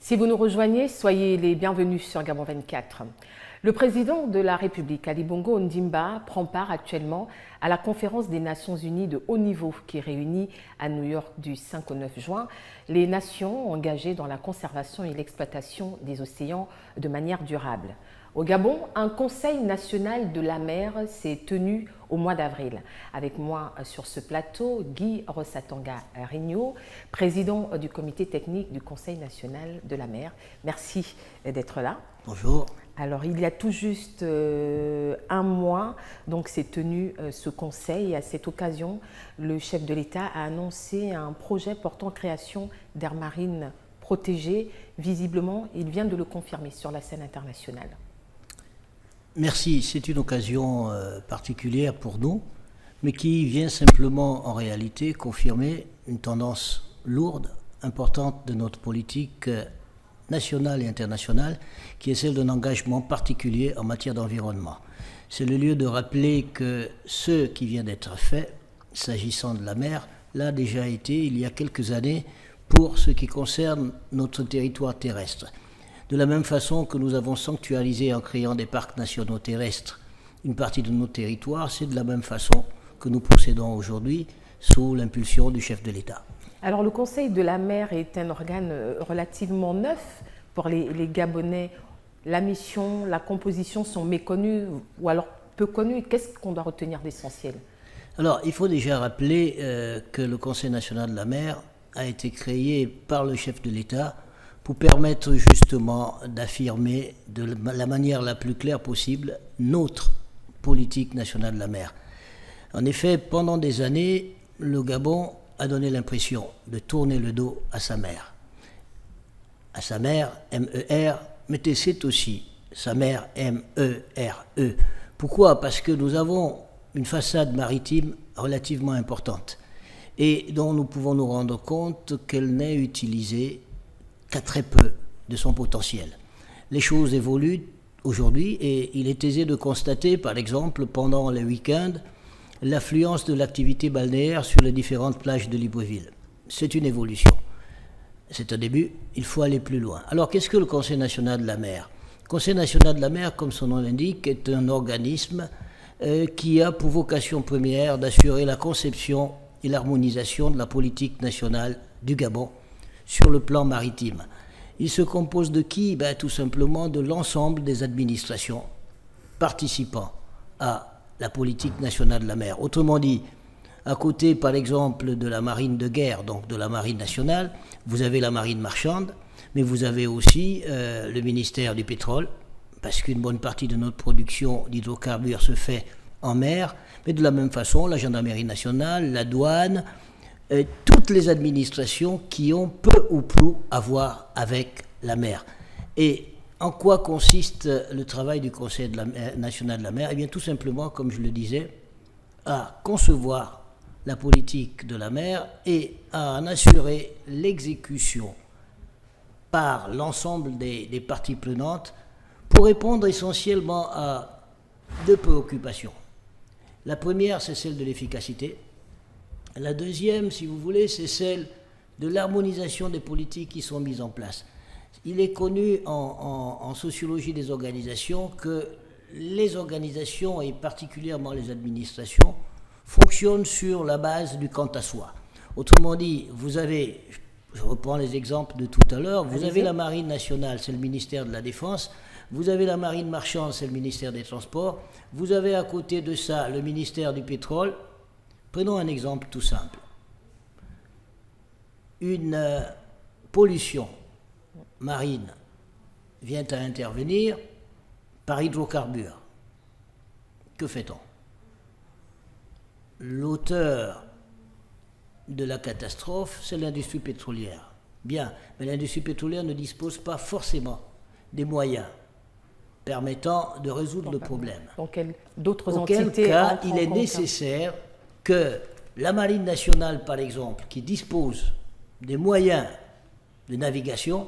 Si vous nous rejoignez, soyez les bienvenus sur Gabon 24. Le président de la République, Ali Bongo Ondimba, prend part actuellement à la conférence des Nations Unies de haut niveau qui réunit à New York du 5 au 9 juin les nations engagées dans la conservation et l'exploitation des océans de manière durable. Au Gabon, un Conseil national de la mer s'est tenu au mois d'avril. Avec moi sur ce plateau, Guy Rosatanga Rigno, président du comité technique du Conseil national de la mer. Merci d'être là. Bonjour. Alors, il y a tout juste un mois, donc s'est tenu ce conseil. À cette occasion, le chef de l'État a annoncé un projet portant création d'aires marines protégées. Visiblement, il vient de le confirmer sur la scène internationale. Merci, c'est une occasion particulière pour nous, mais qui vient simplement en réalité confirmer une tendance lourde, importante de notre politique nationale et internationale, qui est celle d'un engagement particulier en matière d'environnement. C'est le lieu de rappeler que ce qui vient d'être fait, s'agissant de la mer, l'a déjà été il y a quelques années pour ce qui concerne notre territoire terrestre. De la même façon que nous avons sanctuarisé en créant des parcs nationaux terrestres une partie de nos territoires, c'est de la même façon que nous procédons aujourd'hui sous l'impulsion du chef de l'État. Alors le Conseil de la mer est un organe relativement neuf pour les Gabonais. La mission, la composition sont méconnues ou alors peu connues. Qu'est-ce qu'on doit retenir d'essentiel? Alors il faut déjà rappeler que le Conseil national de la mer a été créé par le chef de l'État pour permettre justement d'affirmer de la manière la plus claire possible notre politique nationale de la mer. En effet, pendant des années, le Gabon a donné l'impression de tourner le dos à sa mer. À sa mer, M-E-R, mais c'est aussi sa mer, M-E-R-E. Pourquoi? Parce que nous avons une façade maritime relativement importante et dont nous pouvons nous rendre compte qu'elle n'est utilisée qu'à très peu de son potentiel. Les choses évoluent aujourd'hui et il est aisé de constater, par exemple, pendant les week-ends, l'affluence de l'activité balnéaire sur les différentes plages de Libreville. C'est une évolution. C'est un début, il faut aller plus loin. Alors, qu'est-ce que le Conseil national de la mer? Le Conseil national de la mer, comme son nom l'indique, est un organisme qui a pour vocation première d'assurer la conception et l'harmonisation de la politique nationale du Gabon sur le plan maritime. Il se compose de qui? Tout simplement de l'ensemble des administrations participant à la politique nationale de la mer. Autrement dit, à côté par exemple de la marine de guerre, donc de la marine nationale, vous avez la marine marchande, mais vous avez aussi le ministère du pétrole, parce qu'une bonne partie de notre production d'hydrocarbures se fait en mer, mais de la même façon, la gendarmerie nationale, la douane, toutes les administrations qui ont peu ou prou à voir avec la mer. Et en quoi consiste le travail du Conseil national de la mer? Eh bien, tout simplement, comme je le disais, à concevoir la politique de la mer et à en assurer l'exécution par l'ensemble des parties prenantes pour répondre essentiellement à deux préoccupations. La première, c'est celle de l'efficacité. La deuxième, si vous voulez, c'est celle de l'harmonisation des politiques qui sont mises en place. Il est connu en sociologie des organisations que les organisations, et particulièrement les administrations, fonctionnent sur la base du quant à soi. Autrement dit, vous avez, je reprends les exemples de tout à l'heure, vous avez la marine nationale, c'est le ministère de la Défense, vous avez la marine marchande, c'est le ministère des Transports, vous avez à côté de ça le ministère du Pétrole. Prenons un exemple tout simple. Une pollution marine vient à intervenir par hydrocarbures. Que fait-on? L'auteur de la catastrophe, c'est l'industrie pétrolière. Bien, mais l'industrie pétrolière ne dispose pas forcément des moyens permettant de résoudre le problème. Donc, d'autres auquel entités cas, il est nécessaire que la marine nationale, par exemple, qui dispose des moyens de navigation,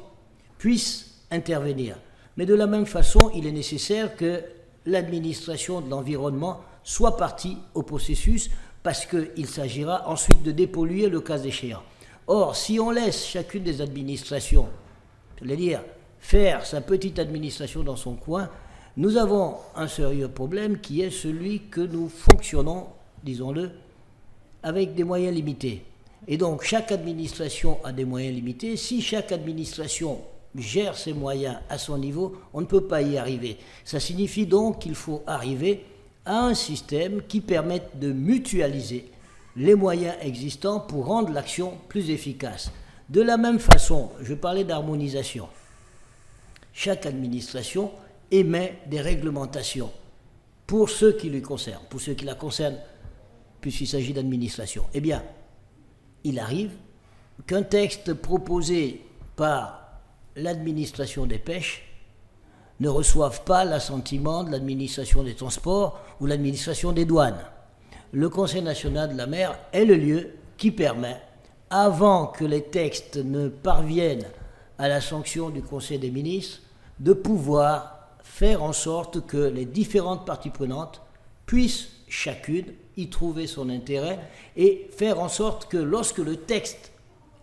puisse intervenir. Mais de la même façon, il est nécessaire que l'administration de l'environnement soit partie au processus parce qu'il s'agira ensuite de dépolluer le cas échéant. Or, si on laisse chacune des administrations j'allais dire, faire sa petite administration dans son coin, nous avons un sérieux problème qui est celui que nous fonctionnons, disons-le, avec des moyens limités. Et donc, chaque administration a des moyens limités. Si chaque administration gère ses moyens à son niveau, on ne peut pas y arriver. Ça signifie donc qu'il faut arriver à un système qui permette de mutualiser les moyens existants pour rendre l'action plus efficace. De la même façon, je parlais d'harmonisation. Chaque administration émet des réglementations pour ceux qui lui concernent, pour ceux qui la concernent, puisqu'il s'agit d'administration. Eh bien, il arrive qu'un texte proposé par l'administration des pêches ne reçoive pas l'assentiment de l'administration des transports ou l'administration des douanes. Le Conseil national de la mer est le lieu qui permet, avant que les textes ne parviennent à la sanction du Conseil des ministres, de pouvoir faire en sorte que les différentes parties prenantes puissent chacune y trouver son intérêt et faire en sorte que lorsque le texte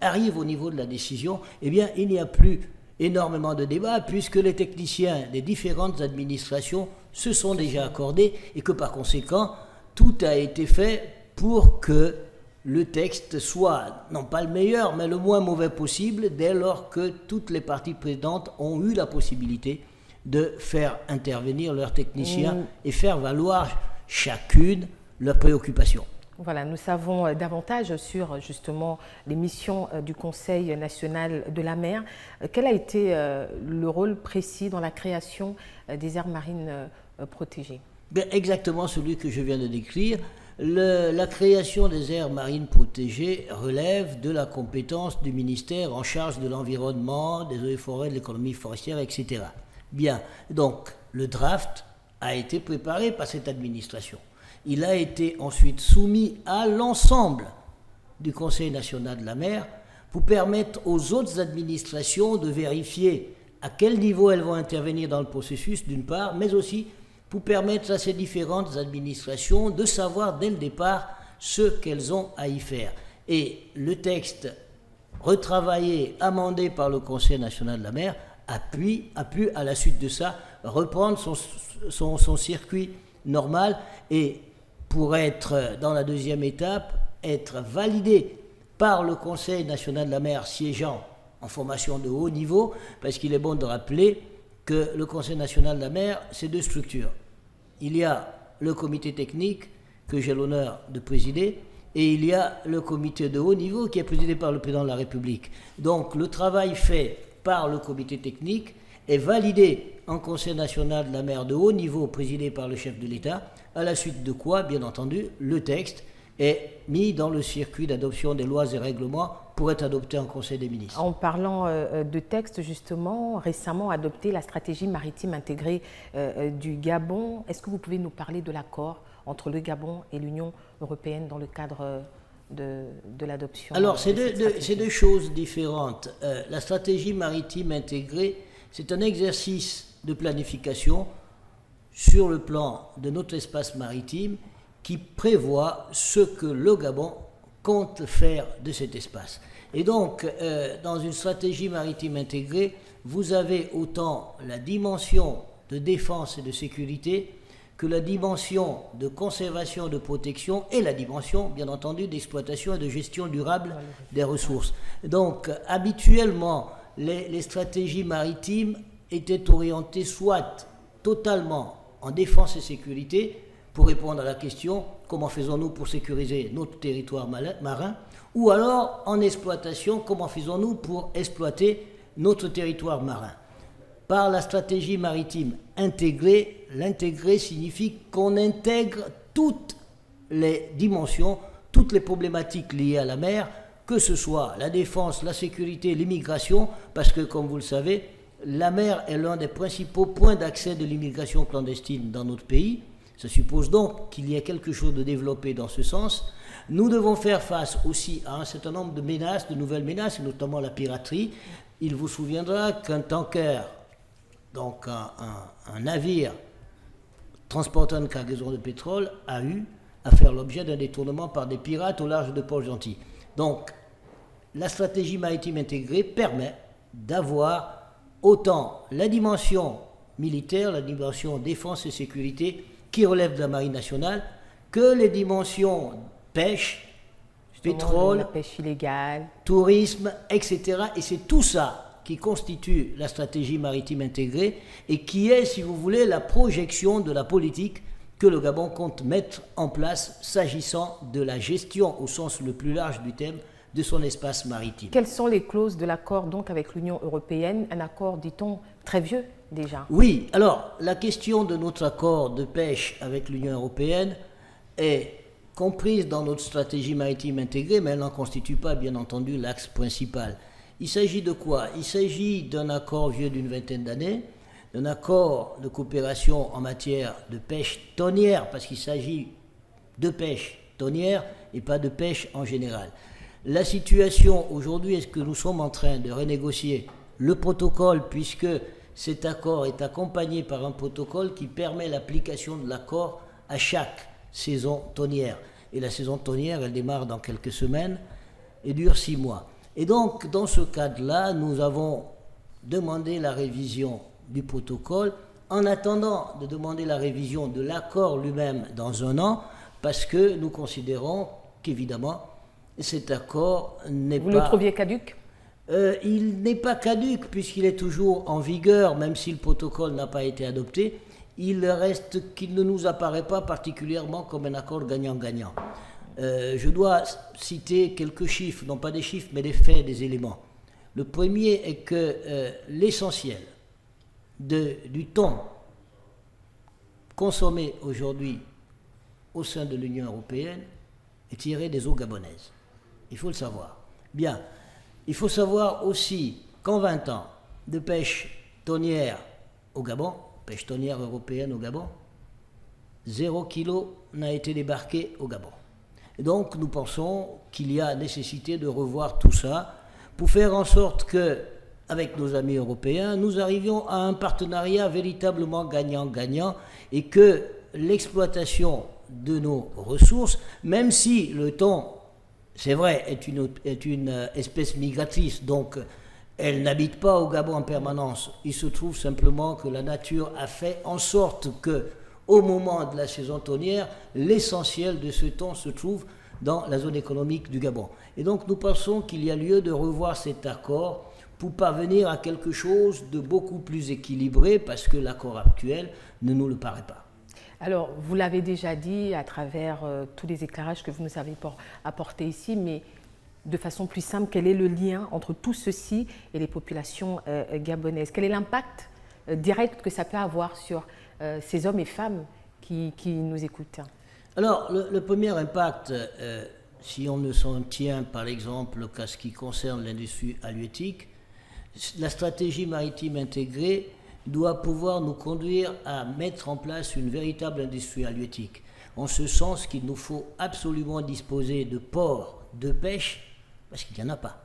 arrive au niveau de la décision, eh bien, il n'y a plus énormément de débats puisque les techniciens des différentes administrations se sont déjà accordés et que par conséquent, tout a été fait pour que le texte soit, non pas le meilleur, mais le moins mauvais possible dès lors que toutes les parties prenantes ont eu la possibilité de faire intervenir leurs techniciens et faire valoir chacune leurs préoccupations. Voilà, nous savons davantage sur justement les missions du Conseil national de la mer. Quel a été le rôle précis dans la création des aires marines protégées ? Bien, exactement celui que je viens de décrire. La création des aires marines protégées relève de la compétence du ministère en charge de l'environnement, des eaux et forêts, de l'économie forestière, etc. Bien, donc le draft a été préparé par cette administration. Il a été ensuite soumis à l'ensemble du Conseil national de la mer pour permettre aux autres administrations de vérifier à quel niveau elles vont intervenir dans le processus, d'une part, mais aussi pour permettre à ces différentes administrations de savoir dès le départ ce qu'elles ont à y faire. Et le texte retravaillé, amendé par le Conseil national de la mer, a pu, à la suite de ça, reprendre son circuit normal et pour être, dans la deuxième étape, être validé par le Conseil national de la mer siégeant en formation de haut niveau, parce qu'il est bon de rappeler que le Conseil national de la mer, c'est deux structures. Il y a le comité technique que j'ai l'honneur de présider et il y a le comité de haut niveau qui est présidé par le président de la République. Donc le travail fait par le comité technique est validé en Conseil national de la mer de haut niveau présidé par le chef de l'État, à la suite de quoi, bien entendu, le texte est mis dans le circuit d'adoption des lois et règlements pour être adopté en Conseil des ministres. En parlant de texte, justement, récemment adopté la stratégie maritime intégrée du Gabon. Est-ce que vous pouvez nous parler de l'accord entre le Gabon et l'Union européenne dans le cadre de l'adoption? Alors, c'est deux choses différentes. La stratégie maritime intégrée, c'est un exercice de planification sur le plan de notre espace maritime qui prévoit ce que le Gabon compte faire de cet espace. Et donc, dans une stratégie maritime intégrée, vous avez autant la dimension de défense et de sécurité que la dimension de conservation, de protection et la dimension, bien entendu, d'exploitation et de gestion durable des ressources. Donc, habituellement, les stratégies maritimes étaient orientées soit totalement en défense et sécurité, pour répondre à la question comment faisons-nous pour sécuriser notre territoire marin, ou alors en exploitation, comment faisons-nous pour exploiter notre territoire marin. Par la stratégie maritime intégrée, l'intégrer signifie qu'on intègre toutes les dimensions, toutes les problématiques liées à la mer, que ce soit la défense, la sécurité, l'immigration, parce que comme vous le savez, la mer est l'un des principaux points d'accès de l'immigration clandestine dans notre pays. Ça suppose donc qu'il y ait quelque chose de développé dans ce sens. Nous devons faire face aussi à un certain nombre de menaces, de nouvelles menaces, notamment la piraterie. Il vous souviendra qu'un tanker, donc un navire transportant une cargaison de pétrole, a eu à faire l'objet d'un détournement par des pirates au large de Port-Gentil. Donc, la stratégie maritime intégrée permet d'avoir autant la dimension militaire, la dimension défense et sécurité qui relève de la Marine nationale, que les dimensions pêche, pétrole, la pêche illégale, tourisme, etc. Et c'est tout ça qui constitue la stratégie maritime intégrée et qui est, si vous voulez, la projection de la politique que le Gabon compte mettre en place s'agissant de la gestion au sens le plus large du terme de son espace maritime. Quelles sont les clauses de l'accord donc avec l'Union européenne, un accord, dit-on, très vieux déjà? Oui, alors la question de notre accord de pêche avec l'Union européenne est comprise dans notre stratégie maritime intégrée, mais elle n'en constitue pas, bien entendu, l'axe principal. Il s'agit de quoi? Il s'agit d'un accord vieux d'une vingtaine d'années, d'un accord de coopération en matière de pêche tonnière, parce qu'il s'agit de pêche tonnière et pas de pêche en général. La situation aujourd'hui est que nous sommes en train de renégocier le protocole, puisque cet accord est accompagné par un protocole qui permet l'application de l'accord à chaque saison tonnière. Et la saison tonnière, elle démarre dans quelques semaines et dure 6 mois. Et donc, dans ce cadre-là, nous avons demandé la révision du protocole en attendant de demander la révision de l'accord lui-même dans 1 an, parce que nous considérons qu'évidemment, cet accord n'est pas... Vous le trouviez caduc ? Il n'est pas caduc puisqu'il est toujours en vigueur, même si le protocole n'a pas été adopté. Il reste qu'il ne nous apparaît pas particulièrement comme un accord gagnant-gagnant. Je dois citer quelques chiffres, non pas des chiffres, mais des faits, des éléments. Le premier est que l'essentiel du thon consommé aujourd'hui au sein de l'Union européenne est tiré des eaux gabonaises. Il faut le savoir. Bien, il faut savoir aussi qu'en 20 ans de pêche tonnière au Gabon, pêche tonnière européenne au Gabon, 0 kilo n'a été débarqué au Gabon. Et donc nous pensons qu'il y a nécessité de revoir tout ça pour faire en sorte que, avec nos amis européens, nous arrivions à un partenariat véritablement gagnant-gagnant et que l'exploitation de nos ressources, même si le thon, c'est vrai, est une espèce migratrice, donc elle n'habite pas au Gabon en permanence. Il se trouve simplement que la nature a fait en sorte que, au moment de la saison tonnière, l'essentiel de ce thon se trouve dans la zone économique du Gabon. Et donc nous pensons qu'il y a lieu de revoir cet accord pour parvenir à quelque chose de beaucoup plus équilibré, parce que l'accord actuel ne nous le paraît pas. Alors, vous l'avez déjà dit à travers tous les éclairages que vous nous avez apportés ici, mais de façon plus simple, quel est le lien entre tout ceci et les populations gabonaises? Quel est l'impact direct que ça peut avoir sur ces hommes et femmes qui nous écoutent? Alors, le premier impact, si on ne s'en tient par exemple qu'à ce qui concerne l'industrie halieutique, la stratégie maritime intégrée doit pouvoir nous conduire à mettre en place une véritable industrie halieutique. En ce sens qu'il nous faut absolument disposer de ports de pêche, parce qu'il n'y en a pas.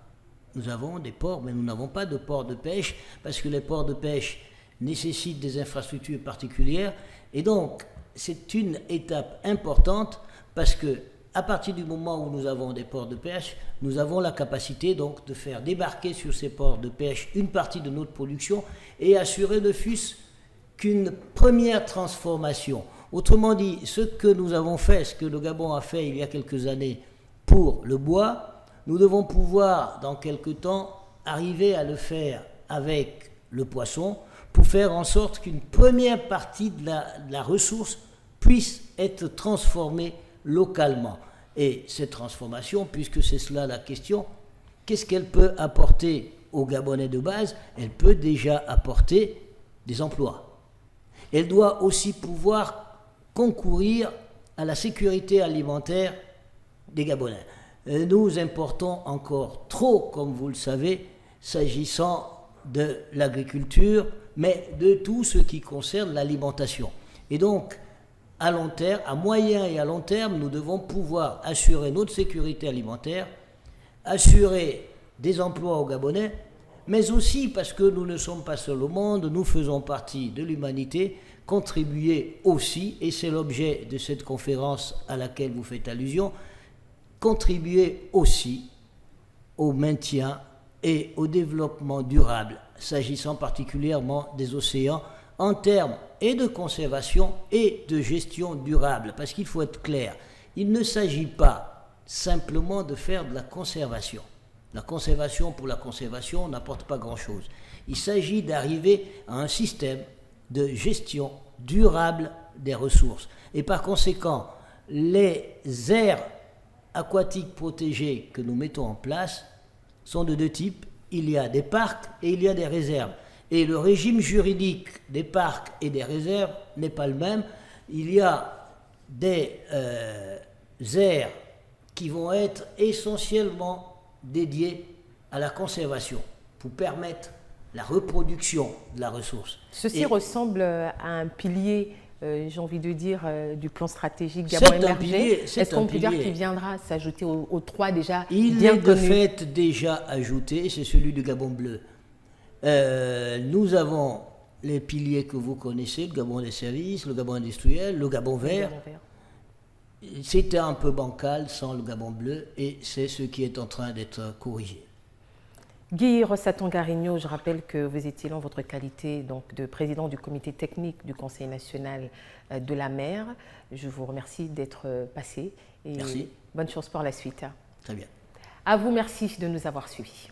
Nous avons des ports, mais nous n'avons pas de ports de pêche, parce que les ports de pêche nécessitent des infrastructures particulières. Et donc, c'est une étape importante, parce que à partir du moment où nous avons des ports de pêche, nous avons la capacité donc de faire débarquer sur ces ports de pêche une partie de notre production et assurer ne fût-ce qu'une première transformation. Autrement dit, ce que nous avons fait, ce que le Gabon a fait il y a quelques années pour le bois, nous devons pouvoir dans quelque temps arriver à le faire avec le poisson pour faire en sorte qu'une première partie de la ressource puisse être transformée localement. Et cette transformation, puisque c'est cela la question, qu'est-ce qu'elle peut apporter aux Gabonais de base? Elle peut déjà apporter des emplois. Elle doit aussi pouvoir concourir à la sécurité alimentaire des Gabonais. Nous importons encore trop, comme vous le savez, s'agissant de l'agriculture, mais de tout ce qui concerne l'alimentation. Et donc, à long terme, à moyen et à long terme, nous devons pouvoir assurer notre sécurité alimentaire, assurer des emplois aux Gabonais, mais aussi parce que nous ne sommes pas seuls au monde, nous faisons partie de l'humanité, contribuer aussi, et c'est l'objet de cette conférence à laquelle vous faites allusion, contribuer aussi au maintien et au développement durable, s'agissant particulièrement des océans, en termes et de conservation et de gestion durable. Parce qu'il faut être clair, il ne s'agit pas simplement de faire de la conservation. La conservation pour la conservation n'apporte pas grand-chose. Il s'agit d'arriver à un système de gestion durable des ressources. Et par conséquent, les aires aquatiques protégées que nous mettons en place sont de deux types. Il y a des parcs et il y a des réserves. Et le régime juridique des parcs et des réserves n'est pas le même. Il y a des aires qui vont être essentiellement dédiées à la conservation pour permettre la reproduction de la ressource. Ceci ressemble à un pilier, j'ai envie de dire, du plan stratégique Gabon émergé. Est-ce qu'on peut dire qu'il viendra s'ajouter aux trois déjà bien connus ? Il est de fait déjà ajouté, c'est celui du Gabon bleu. Nous avons les piliers que vous connaissez, le Gabon des services, le Gabon industriel, le Gabon vert. C'était un peu bancal sans le Gabon bleu et c'est ce qui est en train d'être corrigé. Guy Rossaton-Garigno, je rappelle que vous étiez là en votre qualité donc, de président du comité technique du Conseil national de la mer. Je vous remercie d'être passé et merci. Bonne chance pour la suite. Très bien. À vous, merci de nous avoir suivis.